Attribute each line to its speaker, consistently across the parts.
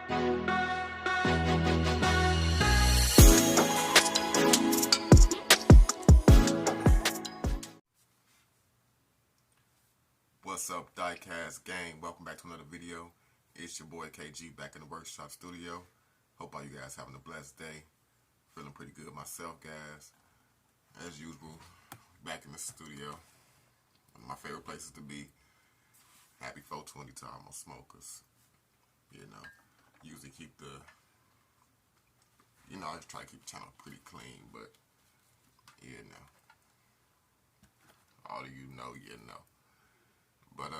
Speaker 1: What's up, Diecast gang? Welcome back to another video. It's your boy KG back in the workshop studio. Hope all you guys having a blessed day. Feeling pretty good myself, guys. As usual, back in the studio. One of my favorite places to be. Happy 420 to all my smokers. You know, usually keep the, I just try to keep the channel pretty clean, but, all of you know, But,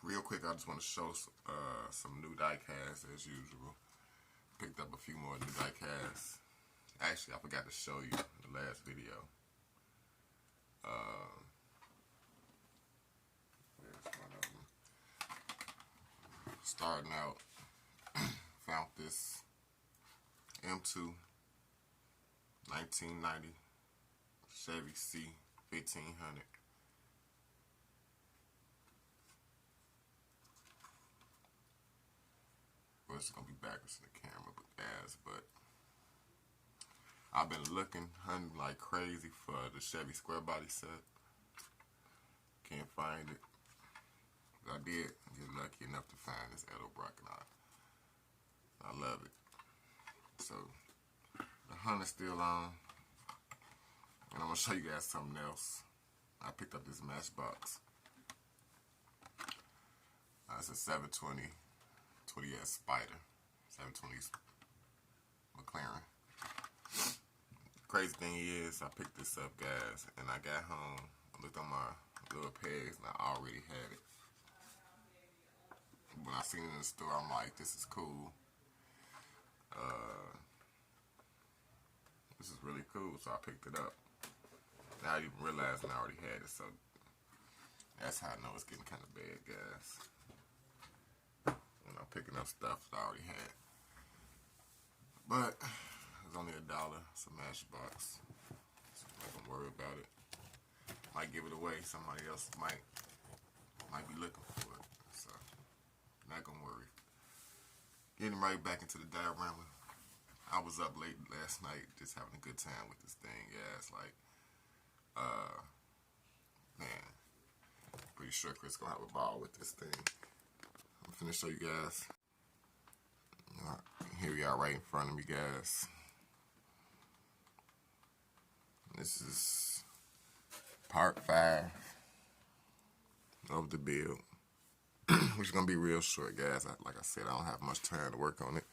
Speaker 1: real quick, I just want to show some new die casts as usual. Picked up a few more new die casts. Actually, I forgot to show you in the last video. There's one of them. Starting out, found this M2 1990 Chevy C 1500. Well, it's gonna be backwards to the camera, but I've been hunting like crazy for the Chevy square body set. Can't find it. But I did get lucky enough to find this Edelbrock, and I love it. So the hunt is still on, and I'm gonna show you guys something else. I picked up this Matchbox. It's a 720 20S Spider, 720s McLaren. Crazy thing is, I picked this up, guys, and I got home, I looked on my little pegs, and I already had it. When I seen it in the store, I'm like, this is cool. This is really cool, so I picked it up. Now I didn't even realize I already had it, so that's how I know it's getting kind of bad, guys. When I'm picking up stuff that I already had. But it's only $1. It's a Matchbox. So I'm not gonna worry about it. Might give it away. Somebody else might be looking for it. So not gonna worry. Getting right back into the diorama. I was up late last night just having a good time with this thing, guys. Like, man, pretty sure Chris gonna have a ball with this thing. I'm finna show you guys. Here we are right in front of me, guys. This is part 5 of the build, which is gonna be real short, guys. Like I said, I don't have much time to work on it.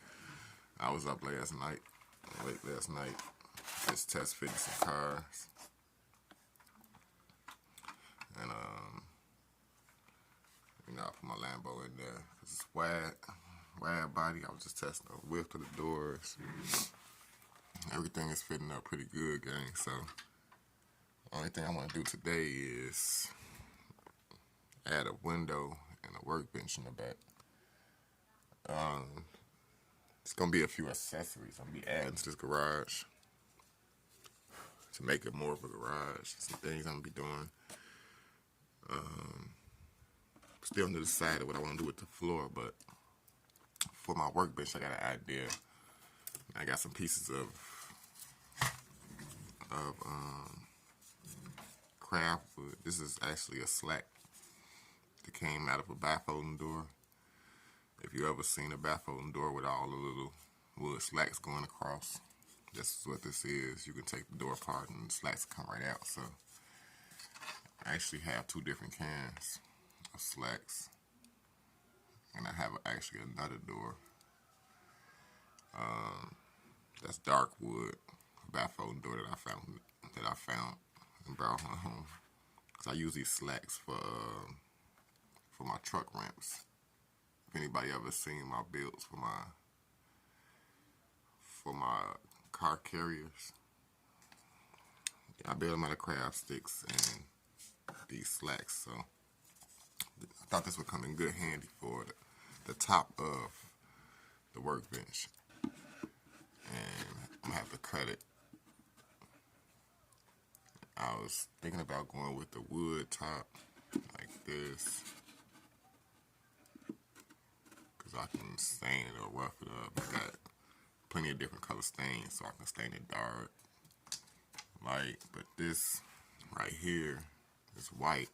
Speaker 1: I was up late last night, just test fitting some cars, and I put my Lambo in there because it's wide body. I was just testing the width of the doors. Everything is fitting up pretty good, gang. So the only thing I want to do today is add a window and a workbench in the back. It's gonna be a few accessories I'm gonna be adding to this garage to make it more of a garage. Some things I'm gonna be doing. Still undecided what I want to do with the floor, but for my workbench, I got an idea. I got some pieces of craft wood. This is actually a slack that came out of a bifolding door. If you ever seen a bifolding door with all the little wood slats going across, this is what this is. You can take the door apart and the slats come right out. So I actually have 2 different kinds of slats, and I have actually another door that's dark wood, bifolding door that I found and brought home. Cause I use these slats for my truck ramps. If anybody ever seen my builds for my car carriers, I build them out of craft sticks and these slats. So I thought this would come in good handy for the top of the workbench. And I'm gonna have to cut it. I was thinking about going with the wood top like this. because I can stain it or rough it up. I got plenty of different color stains, so I can stain it dark, light. But this right here is white,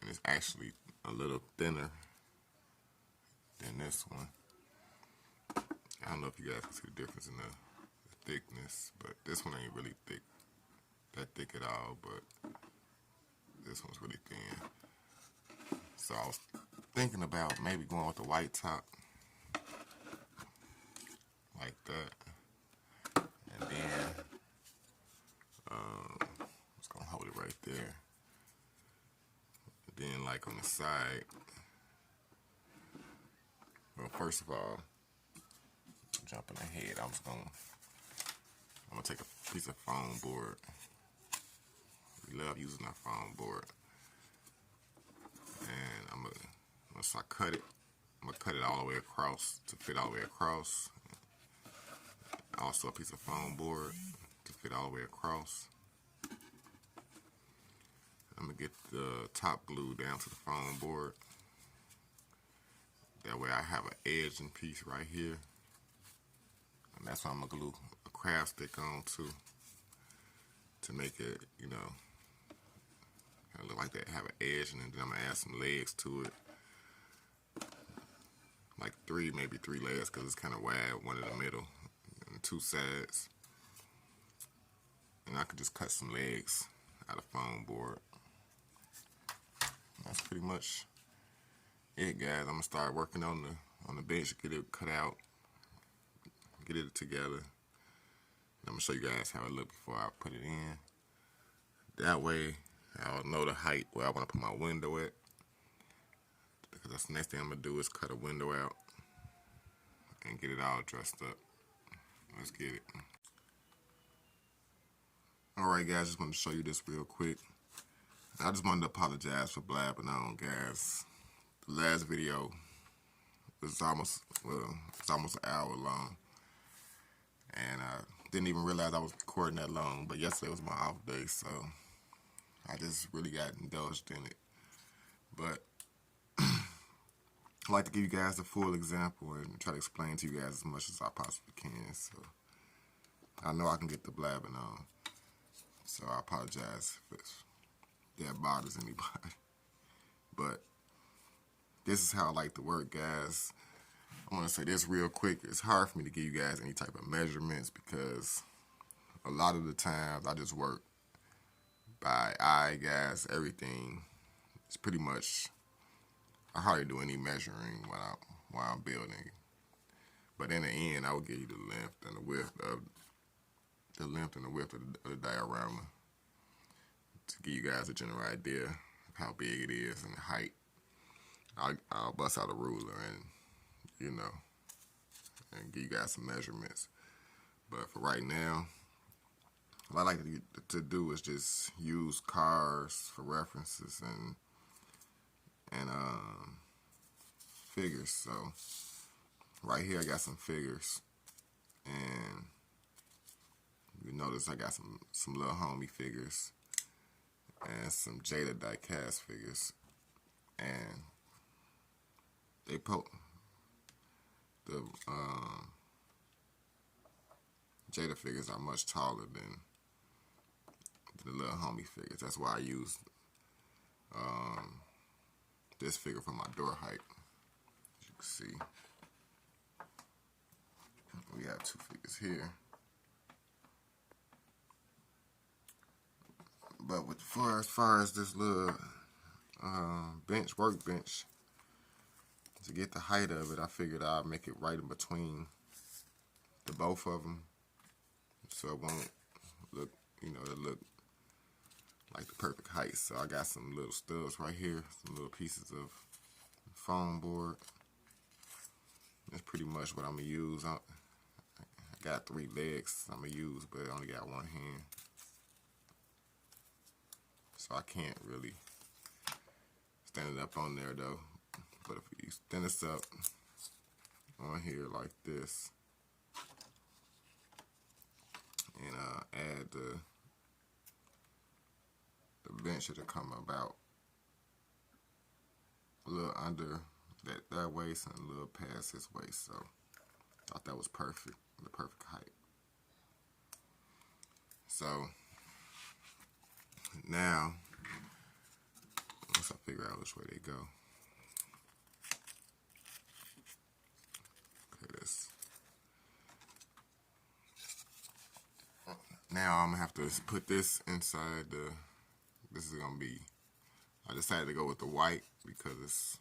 Speaker 1: and it's actually a little thinner than this one. I don't know if you guys can see the difference in the thickness, but this one ain't really that thick at all, but this one's really thin. So I was thinking about maybe going with the white top, like that, and then just gonna hold it right there. And then like on the side, well, first of all, jumping ahead, I'm gonna take a piece of foam board. We love using our foam board, and once I cut it, I'm gonna cut it all the way across to fit all the way across. Also a piece of foam board to fit all the way across. I'm gonna get the top glue down to the foam board. That way I have an edging piece right here. And that's what I'm gonna glue a craft stick on to make it, you know, kind of look like that, have an edge, and then I'm gonna add some legs to it. Like maybe three legs, because it's kind of wide, one in the middle and two sides. And I could just cut some legs out of foam board. That's pretty much it, guys. I'm gonna start working on the bench, get it cut out, get it together. And I'm gonna show you guys how it looked before I put it in. That way I'll know the height where I want to put my window at, because that's the next thing I'm gonna do is cut a window out and get it all dressed up. Let's get it. Alright guys, just wanted to show you this real quick. I just wanted to apologize for blabbing on, guys. The last video was almost an hour long, and I didn't even realize I was recording that long. But yesterday was my off day, so I just really got indulged in it. But I like to give you guys the full example and try to explain to you guys as much as I possibly can. So I know I can get the blabbing on, so I apologize if that bothers anybody. But this is how I like to work, guys. I want to say this real quick. It's hard for me to give you guys any type of measurements, because a lot of the times I just work by eye, guys. Everything is pretty much, I hardly do any measuring while I'm building. But in the end, I will give you the length and the width of the diorama to give you guys a general idea of how big it is and the height. I'll bust out a ruler and, you know, and give you guys some measurements. But for right now, what I like to do is just use cars for references and figures. So right here I got some figures, and you notice I got some little homie figures and some Jada die-cast figures, and they the Jada figures are much taller than the little homie figures. That's why I used this figure for my door height. As you can see, we have two figures here. But as far as this little workbench, to get the height of it, I figured I'd make it right in between the both of them, so it won't look, you know, it'll look like the perfect height. So I got some little stubs right here, some little pieces of foam board. That's pretty much what I'm gonna use. I got 3 legs I'm gonna use, but I only got one hand, so I can't really stand it up on there though. But if you stand this up on here like this and add the bench, it'll come about a little under that waist and a little past his waist. So I thought that was perfect, the perfect height. So now, once I figure out which way they go, okay, this. Now I'm gonna have to put this inside the. This is gonna be. I decided to go with the white because it's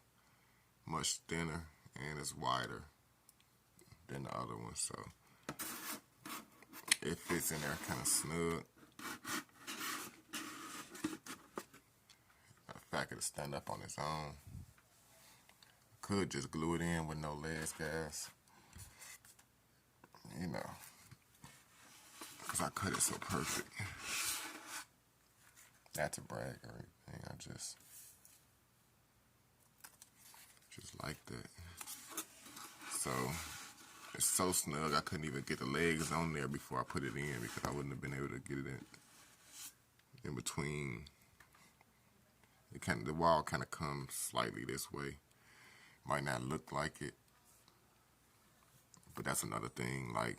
Speaker 1: much thinner and it's wider than the other one, so it fits in there kind of snug. The fact it'll stand up on its own. Could just glue it in with no legs, guys. You know, because I cut it so perfect. Not to brag or anything, I just like that. So it's so snug I couldn't even get the legs on there before I put it in because I wouldn't have been able to get it in between. The wall kind of comes slightly this way. Might not look like it, but that's another thing. Like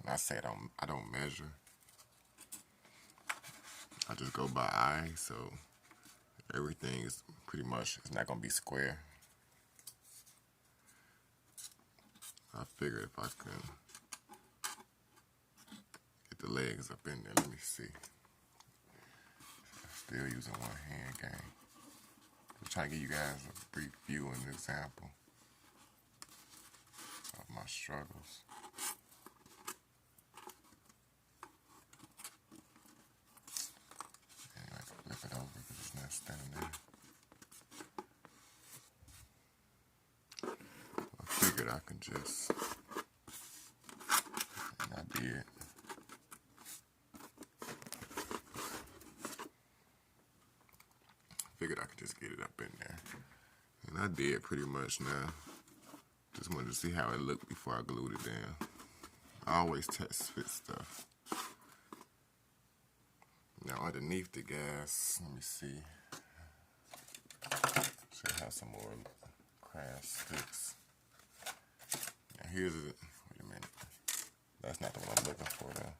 Speaker 1: I said, I don't measure. I just go by eye, so everything is pretty much, it's not gonna be square. I figured if I could get the legs up in there, let me see. Still using one hand game. Just trying to give you guys a brief view and example of my struggles. And I can flip it over because it's not standing there. I figured I could just, and I did. Figured I could just get it up in there. And I did pretty much now. Just wanted to see how it looked before I glued it down. I always test fit stuff. Now underneath the gas, let me see. Should have some more craft sticks. Now here's it. Wait a minute. That's not the one I'm looking for though.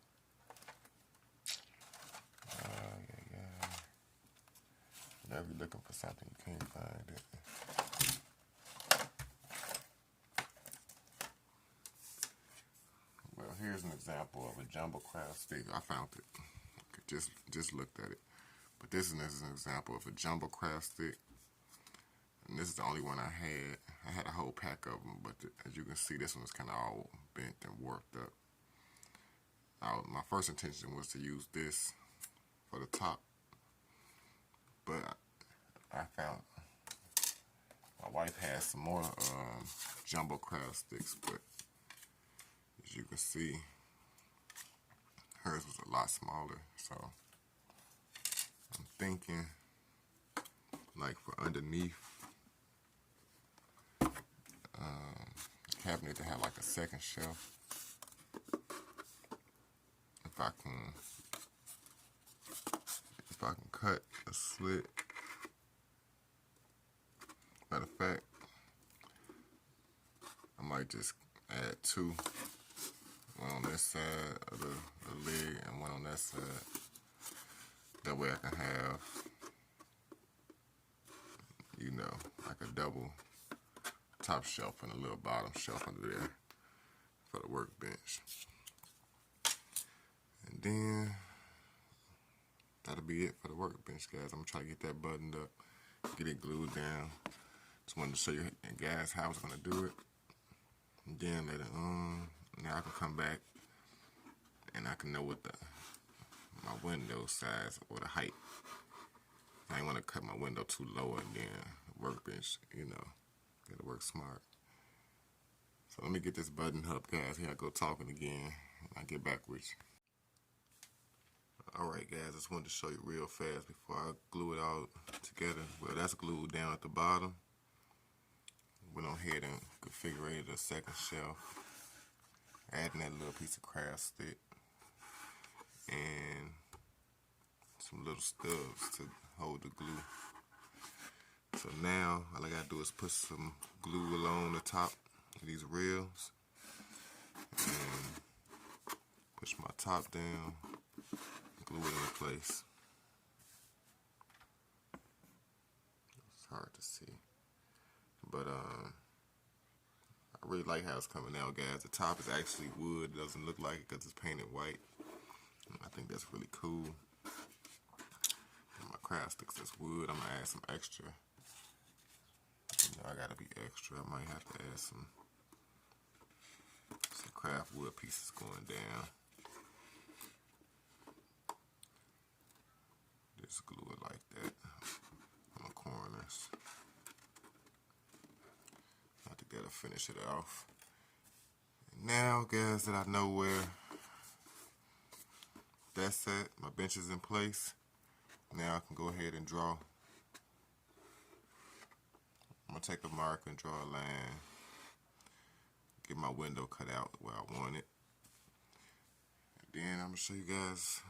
Speaker 1: Yeah. Whenever you're looking for something, you can't find it. Well, here's an example of a jumbo craft stick. I found it. Just looked at it. But this is an example of a jumbo craft stick. And this is the only one I had. I had a whole pack of them, but as you can see, this one was kind of all bent and warped up. My first intention was to use this for the top, but I found my wife has some more jumbo craft sticks, but as you can see, hers was a lot smaller, so I'm thinking like for underneath the cabinet to have like a second shelf. If I can cut a slit. Matter of fact, I might just add two. One on this side of the leg and one on that side. That way I can have, you know, like a double top shelf and a little bottom shelf under there for the workbench. And then that'll be it for the workbench, guys. I'm gonna try to get that buttoned up, get it glued down. Just wanted to show you guys how I was gonna do it. And then later on, now I can come back and I can know what my window size or the height. I ain't want to cut my window too low and then the workbench, you know, gotta work smart. So let me get this button up, guys. Here I go talking again. I'll get back with you. Alright guys, just wanted to show you real fast before I glue it all together. Well, that's glued down at the bottom. Went on ahead and configured a second shelf, adding that little piece of craft stick and some little stubs to hold the glue. So now all I gotta do is put some glue along the top of these rails and push my top down, glue it into place. It's hard to see, but I really like how it's coming out, guys. The top is actually wood. It doesn't look like it because it's painted white. I think that's really cool. And my craft sticks is wood. I'm gonna add some extra. You know, I gotta be extra. I might have to add some craft wood pieces going down. Just glue it like that on the corners. I think that'll finish it off. And now, guys, that I know where that's at, my bench is in place. Now I can go ahead and draw. I'm gonna take a marker and draw a line. Get my window cut out where I want it. And then I'm gonna show you guys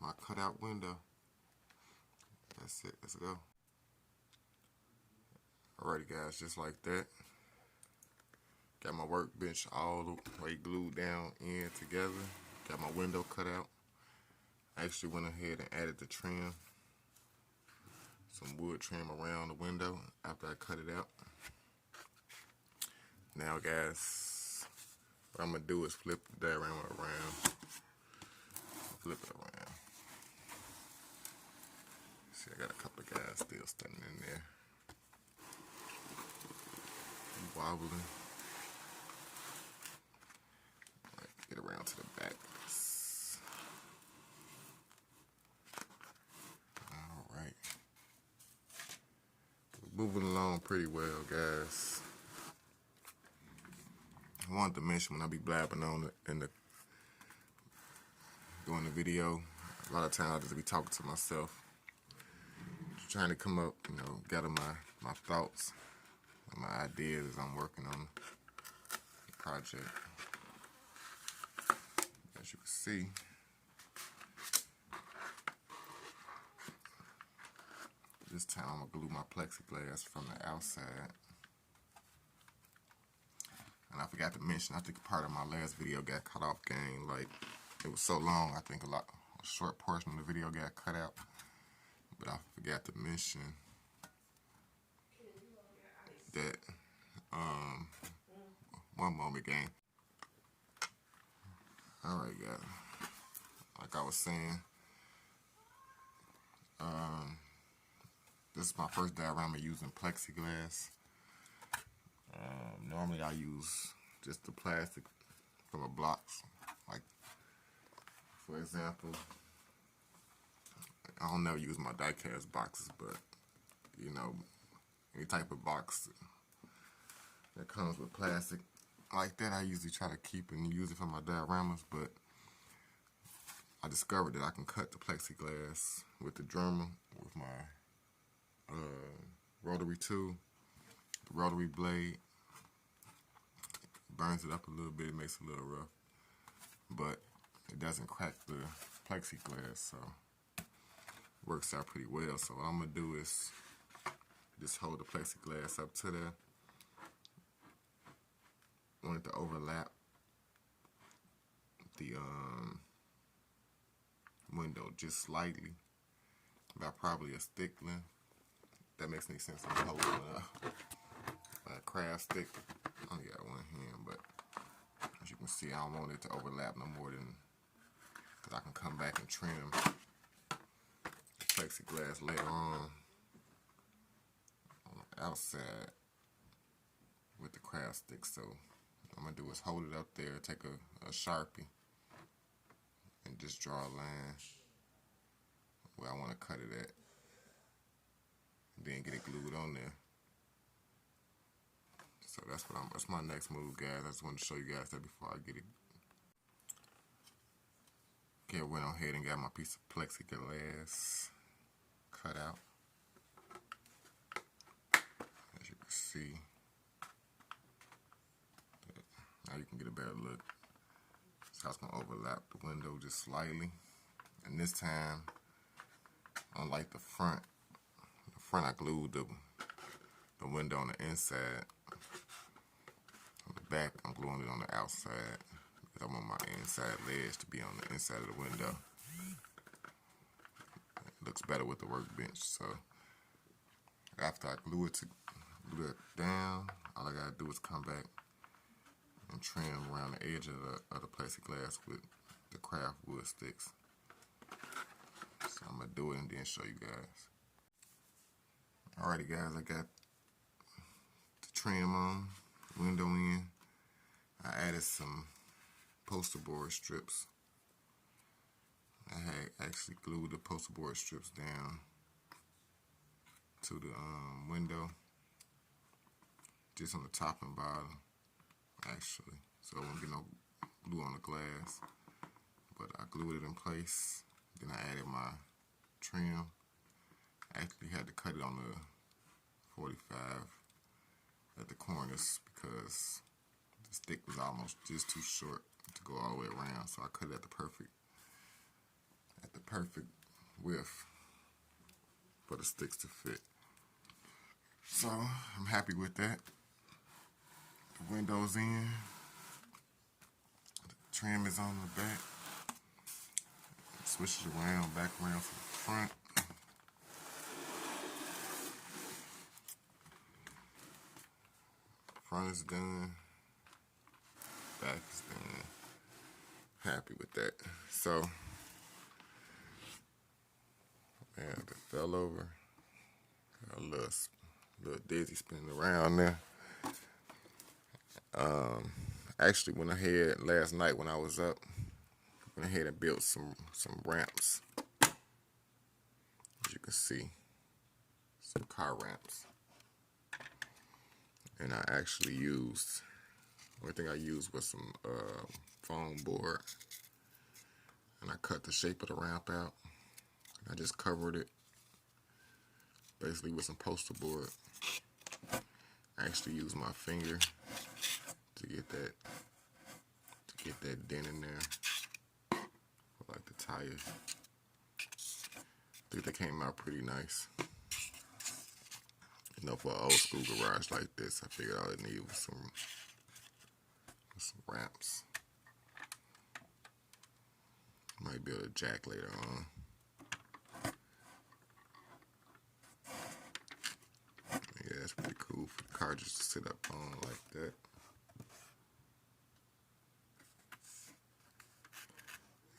Speaker 1: my cutout window. That's it. Let's go. Alrighty, guys, just like that. Got my workbench all the way glued down in together. Got my window cut out. I actually went ahead and added the trim. Some wood trim around the window after I cut it out. Now, guys, what I'm gonna do is flip the diorama around. Flip it around. See, I got a couple of guys still standing in there. Wobbling. Right, get around to the back. Alright. Moving along pretty well, guys. I wanted to mention when I be blabbing on it in the doing the video, a lot of times I just be talking to myself, trying to come up, you know, gather my thoughts and my ideas as I'm working on the project. As you can see, this time I'm gonna glue my plexiglass from the outside. And I forgot to mention, I think part of my last video got cut off game. Like, it was so long, I think a short portion of the video got cut out. But I forgot to mention that, one moment, gang. Alright, guys. Like I was saying, this is my first diorama using plexiglass. Normally I use just the plastic from the blocks. Like, for example, I don't never use my die-cast boxes, but, you know, any type of box that comes with plastic like that, I usually try to keep and use it for my dioramas, but I discovered that I can cut the plexiglass with the drummer with my rotary tool, the rotary blade. Burns it up a little bit, it makes it a little rough, but it doesn't crack the plexiglass, so it works out pretty well. So what I'm gonna do is just hold the plexiglass up to there. I want it to overlap the window just slightly, about probably a stick length. That makes any sense. I'm holding a craft stick. I only got one hand, but as you can see, I don't want it to overlap no more than, because I can come back and trim the plexiglass later on the outside with the craft stick. So what I'm going to do is hold it up there, take a Sharpie, and just draw a line where I want to cut it at, and then get it glued on there. So that's my next move, guys. I just wanted to show you guys that before I get it. Okay, I went ahead and got my piece of plexiglass cut out. As you can see, now you can get a better look. So I was gonna overlap the window just slightly, and this time, unlike the front I glued the the window on the inside. On the back, I'm gluing it on the outside. I want my inside ledge to be on the inside of the window. It looks better with the workbench. So after I glue it down, all I gotta do is come back and trim around the edge of the plexiglass with the craft wood sticks. So I'm gonna do it and then show you guys. Alrighty guys, I got the trim on, window in. I added some poster board strips. I had actually glued the poster board strips down to the window, just on the top and bottom actually, so I won't get no glue on the glass. But I glued it in place, then I added my trim. I actually had to cut it on the 45 at the corners because the stick was almost just too short to go all the way around, so I cut it at the perfect width for the sticks to fit. So I'm happy with that. The window's in, the trim is on the back. Switch it around, back around to the front. Front is done, back is done. Happy with that. So, man, if it fell over, got a little dizzy spinning around there. Actually went ahead last night when I was up, went ahead and built some ramps. As you can see, some car ramps. And I actually used, only thing I used was some foam board. And I cut the shape of the ramp out. I just covered it basically with some poster board. I actually used my finger to get that dent in there for like the tires. I think they came out pretty nice. You know, for an old school garage like this, I figured all I need was some ramps. Might build a jack later on. Yeah, that's pretty cool for the car just to sit up on like that.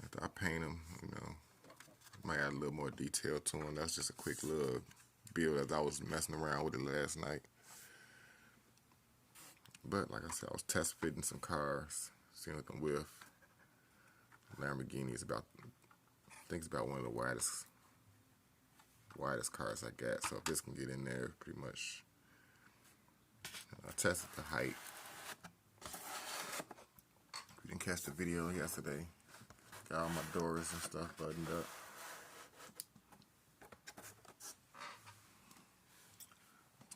Speaker 1: After I paint them, you know, might add a little more detail to them. That's just a quick little build as I was messing around with it last night. But like I said, I was test fitting some cars, seeing what them with. Lamborghini is about, I think it's about one of the widest cars I got. So if this can get in there, pretty much. I tested the height. If you didn't catch the video yesterday, got all my doors and stuff buttoned up.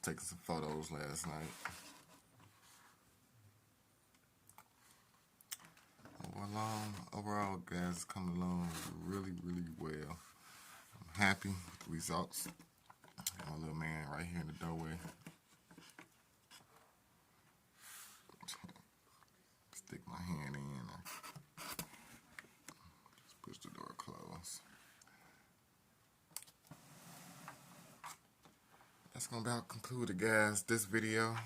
Speaker 1: Taking some photos last night. Overall, guys, it's coming along really, really well. I'm happy with the results. Got my little man right here in the doorway. Stick my hand in. Just push the door closed. That's gonna about conclude it, guys. This video.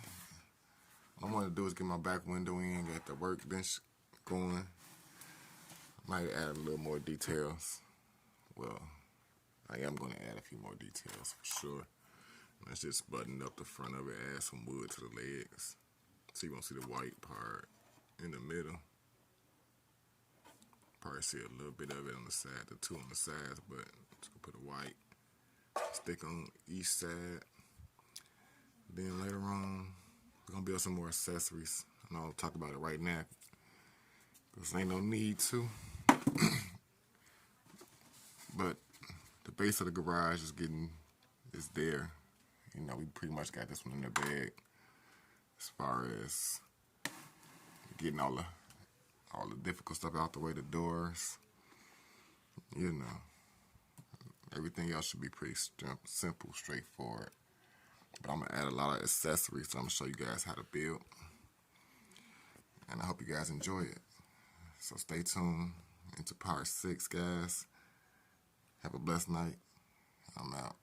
Speaker 1: All I want to do is get my back window in, get the workbench going. Might add a little more details. Well, I am going to add a few more details for sure. Let's just button up the front of it, add some wood to the legs. So you won't see the white part in the middle. Probably see a little bit of it on the side, the two on the sides, but just gonna put a white stick on each side. Then later on, we're gonna build some more accessories. And I'll talk about it right now, because ain't no need to. But the base of the garage is there. You know, we pretty much got this one in the bag as far as getting all the difficult stuff out the way, the doors. You know, everything else should be pretty simple, straightforward. But I'm going to add a lot of accessories, so I'm going to show you guys how to build. And I hope you guys enjoy it. So stay tuned into part 6, guys. Have a blessed night. I'm out.